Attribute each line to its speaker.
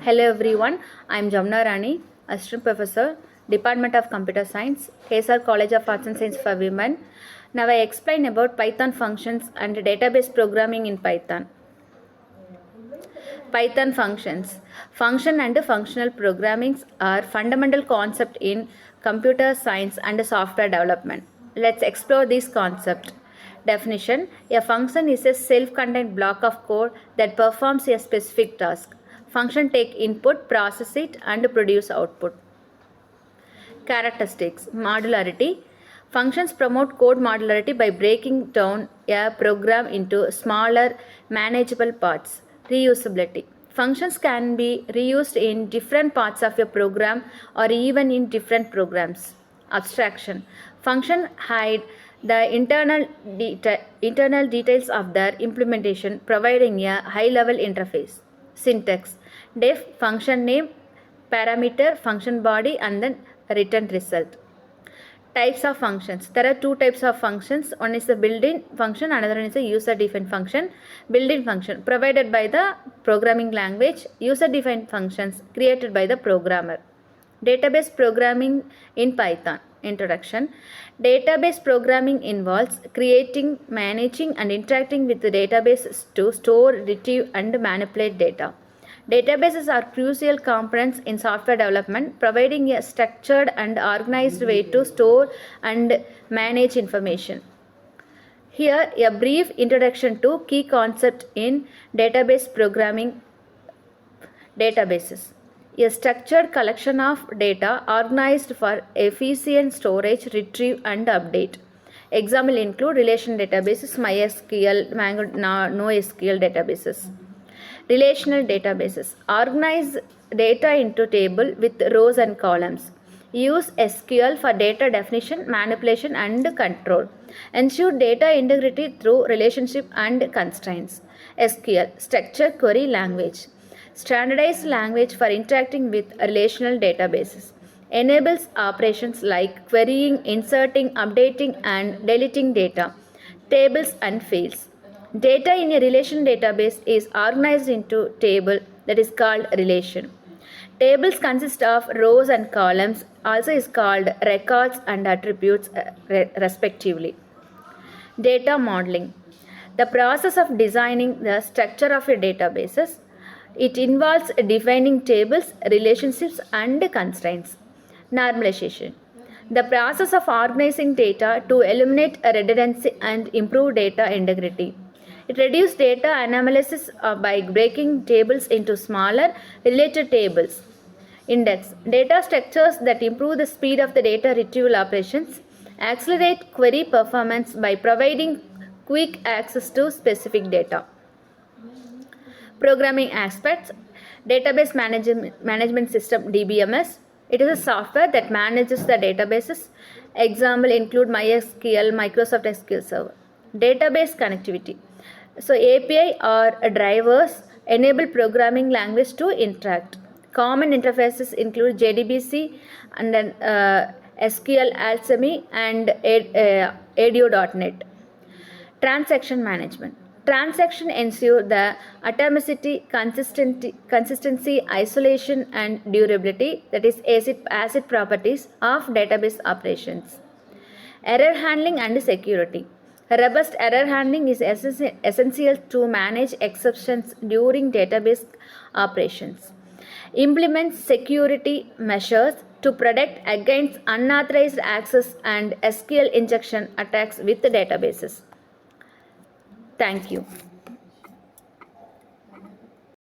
Speaker 1: Hello everyone, I am JAMUNARANI, Assistant Professor, Department of Computer Science, KSR College of Arts and Science for Women. Now I explain about Python functions and database programming in Python. Python functions. Function and functional programming are fundamental concepts in computer science and software development. Let's explore this concept. Definition: a function is a self-contained block of code that performs a specific task. Function take input, process it, and produce output. Characteristics: modularity. Functions promote code modularity by breaking down a program into smaller, manageable parts. Reusability. Functions can be reused in different parts of a program or even in different programs. Abstraction. Function hide the internal details of their implementation, providing a high-level interface. Syntax. Def function name, parameter, function body, and then return result. Types of functions. There are two types of functions. One is the built-in function, another one is a user-defined function. Built-in function provided by the programming language. User-defined functions created by the programmer. Database programming in Python. Introduction. Database programming involves creating, managing, and interacting with the database to store, retrieve, and manipulate data. Databases are crucial components in software development, providing a structured and organized way to store and manage information. Here, a brief introduction to key concepts in database programming. Databases: a structured collection of data organized for efficient storage, retrieve, and update. Example include relational databases, MySQL, NoSQL databases. Relational databases organize data into table with rows and columns. Use SQL for data definition, manipulation, and control. Ensure data integrity through relationship and constraints. SQL, structured query language. Standardized language for interacting with relational databases. Enables operations like querying, inserting, updating, and deleting data, tables, and fields. Data in a relational database is organized into table that is called relation. Tables consist of rows and columns, also is called records and attributes respectively. Data modeling. The process of designing the structure of a database. It involves defining tables, relationships, and constraints. Normalization. The process of organizing data to eliminate redundancy and improve data integrity. It reduces data analysis by breaking tables into smaller, related tables. Index. Data structures that improve the speed of the data retrieval operations. Accelerate query performance by providing quick access to specific data. Programming aspects. Database management system, DBMS. It is a software that manages the databases. Example include MySQL, Microsoft SQL Server. Database connectivity. So API or drivers enable programming language to interact. Common interfaces include JDBC and then SQL Alchemy and ADO.NET. Transaction management. Transaction ensure the atomicity, consistency, isolation, and durability, that is ACID properties of database operations. Error handling and security. Robust error handling is essential to manage exceptions during database operations. Implements security measures to protect against unauthorized access and SQL injection attacks with the databases. Thank you.